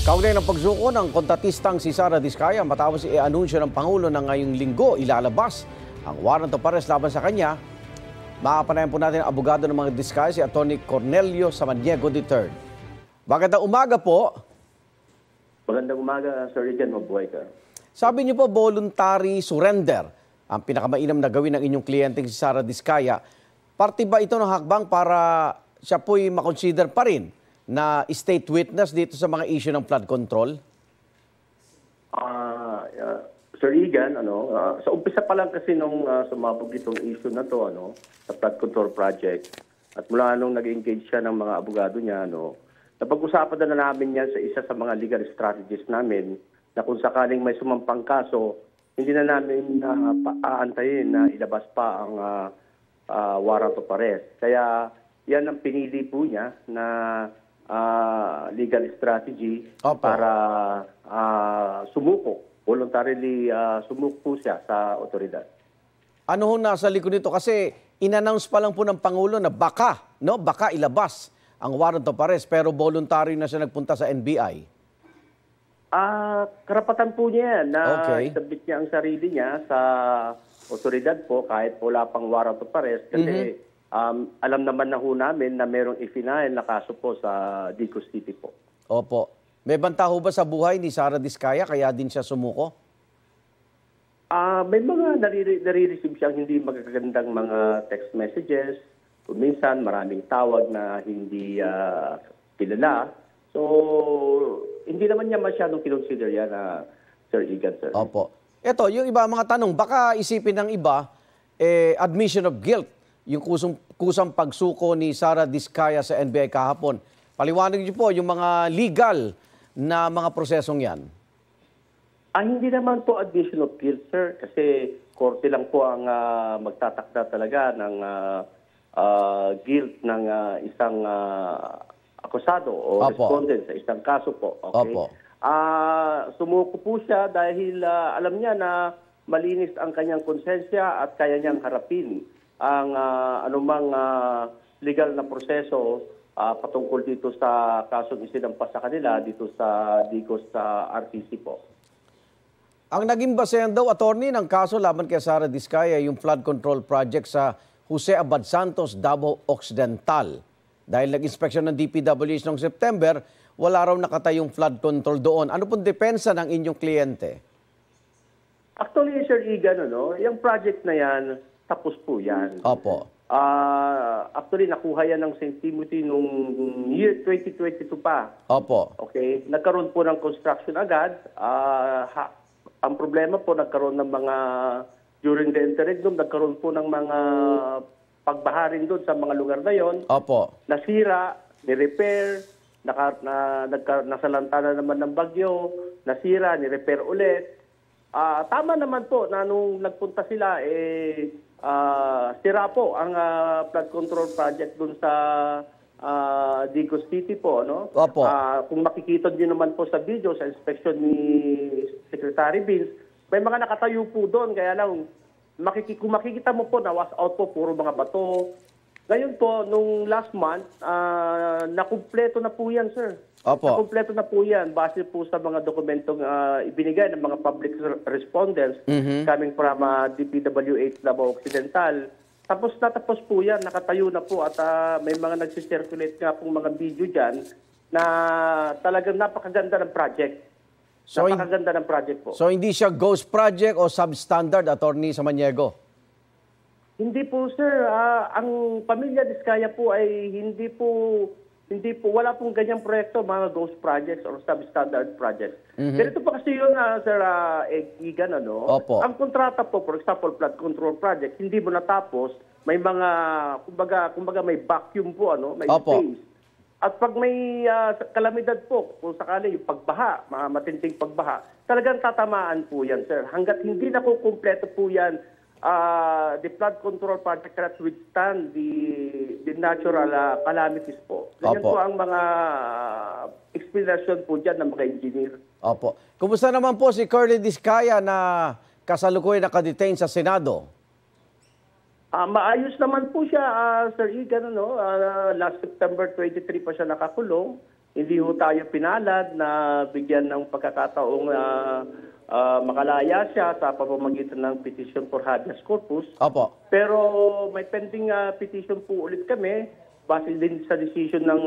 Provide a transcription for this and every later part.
Kaugnay ng pagsuko ng kontratistang si Sara Diskaya matapos i-anunsyo ng Pangulo na ngayong linggo ilalabas ang warrant of arrest laban sa kanya, makapanayan po natin ang abogado ng mga Diskaya, si Atty. Cornelio Samaniego III. Magandang umaga po. Magandang umaga, Sir Regan, mabuhay ka. Sabi niyo po, voluntary surrender ang pinakamainam na gawin ng inyong kliyenteng si Sara Diskaya. Parte ba ito ng hakbang para siya po'y makonsider pa rin na state witness dito sa mga issue ng flood control? Sir Regan, sa umpisa pa lang kasi nung sumabog itong issue na to, sa flood control project, at mula nung nag-engage siya ng mga abogado niya, napag-usapan na namin yan sa isa sa mga legal strategies namin na kung sakaling may sumampang kaso, hindi na namin aantayin na ilabas pa ang warrant of arrest. Kaya yan ang pinili po niya na legal strategy. Opo. Para sumuko. Voluntarily sumuko po siya sa otoridad. Ano ho nasa likod nito? Kasi in-announce pa lang po ng Pangulo na baka ilabas ang warrant of arrest, pero voluntary na siya nagpunta sa NBI. Karapatan po niya yan na Okay. isabit niya ang sarili niya sa otoridad po kahit wala pang warrant of arrest. Kasi alam naman na ho namin na merong ifinail na kaso po sa Digos City po. Opo. May banta ho ba sa buhay ni Sara Diskaya kaya din siya sumuko? May mga nare-receive siyang hindi magagandang mga text messages. Kung minsan maraming tawag na hindi kilala. So, hindi naman niya masyadong kinonsider yan, Sir Egan, sir. Opo. Ito, yung iba mga tanong, baka isipin ng iba, admission of guilt, yung kusang pagsuko ni Sara Diskaya sa NBI kahapon. Paliwanag niyo po yung mga legal na mga prosesong yan. Hindi naman po admission of guilt, sir, kasi korte lang po ang magtatakda talaga ng guilt ng isang akusado o respondent sa isang kaso po. Okay? Opo. Sumuko po siya dahil alam niya na malinis ang kanyang konsensya at kaya niyang harapin ang anumang legal na proseso patungkol dito sa kasong isinampas sa kanila dito sa Digos sa RTC po. Ang naging basehan daw, attorney, ng kaso laban kay Sara Diskaya, yung flood control project sa Jose Abad Santos, Davao Occidental. Dahil nag-inspeksyon ng DPWH noong September, wala raw nakatayong flood control doon. Ano pong depensa ng inyong kliyente? Actually, Sir Egan, yung project na yan, tapos po yan. Opo. Actually, nakuha yan ng St. Timothy noong year 2022 pa. Opo. Okay? Nagkaroon po ng construction agad. Ang problema po, nagkaroon ng mga, during the interregnum, nagkaroon po ng mga pagbaharin doon sa mga lugar na yon. Opo. Nasira, ni-repair, nasalanta na naman ng bagyo, nasira, ni-repair ulit. Tama naman po na nung nagpunta sila, sira po ang flood control project doon sa Digos City po. Opo. Kung makikita niyo naman po sa video, sa inspection ni Secretary Vince, may mga nakatayo po doon. Kaya lang, kung makikita mo po na was out po, puro mga bato. Ngayon po, nung last month, nakumpleto na po yan, sir. Opo. Nakumpleto na po yan base po sa mga dokumentong ibinigay ng mga public respondents coming from DPWH Davao Occidental. Tapos po yan, nakatayo na po at may mga nagsisirculate nga pong mga video dyan na talagang napakaganda ng project. Napakaganda ng project po. So hindi siya ghost project o substandard, Attorney Samaniego? Hindi po, sir. Ang pamilya Diskaya po ay hindi po, wala pong ganyang proyekto, mga ghost projects or substandard projects. Pero ito pa kasi yun, Sir Egan, Opo. Ang kontrata po, for example, flood control project, hindi mo natapos, may mga, kumbaga may vacuum po, may Opo. space. At pag may kalamidad po, kung sakali yung pagbaha, mga matinding pagbaha, talagang tatamaan po yan, sir. Hanggat hindi nakukumpleto po yan, the flood control project cannot withstand the natural calamities po. Ganyan Opo. po ang mga explanation po dyan ng mga engineer. Opo. Kumusta naman po si Curly Diskaya na kasalukuyan nakadetain sa Senado? Maayos naman po siya, Sir Egan. Last September 23 pa siya nakakulong. hindi ho tayo pinalad na bigyan ng pagkakataong makalaya siya sa pamamagitan ng petition for habeas corpus. Opo. Pero may pending petition po ulit kami base din sa decision ng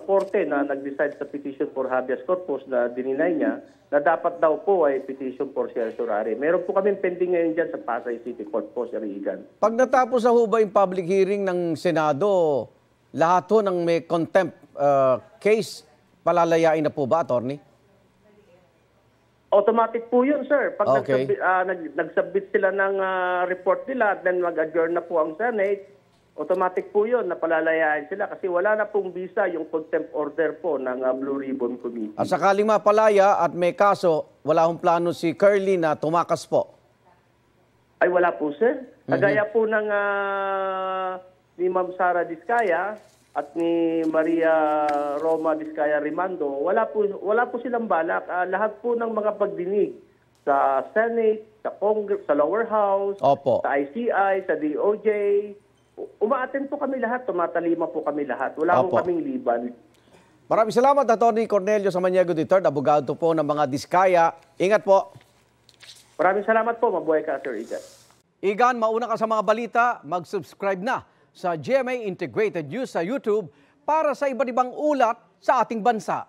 korte na nag-decide sa petition for habeas corpus na dininay niya na dapat daw po ay petition for certiorari. Meron po kami pending ngayon dyan sa Pasay City Court po, Sir Igan. Pag natapos na ho ba yung public hearing ng Senado, lahat ho ng may contempt case, palalayain na po ba, Attorney? Automatic po yun, sir. Pag Okay. nag-submit sila ng report nila at then mag-adjourn na po ang Senate, automatic po yun na palalayain sila kasi wala na pong visa yung contempt order po ng Blue Ribbon Committee. At sakaling mapalaya at may kaso, wala hong plano si Curly na tumakas po. Ay wala po, sir. Kagaya po ng ni Ma'am Sara Diskaya at ni Maria Roma Diskaya Rimando, wala po silang balak. Lahat po ng mga pagdinig sa Senate, sa Congress, sa lower house, Opo. sa ICI, sa DOJ, umaattend po kami lahat, tumatalima po kami lahat. Wala po Opo. kaming liban. Maraming salamat, Attorney Cornelio Samaniego III, abogado po ng mga Diskaya. Ingat po. Maraming salamat po. Mabuhay ka, Sir Igan. Igan, mauna ka sa mga balita, mag-subscribe na sa GMA Integrated News sa YouTube para sa iba't ibang ulat sa ating bansa.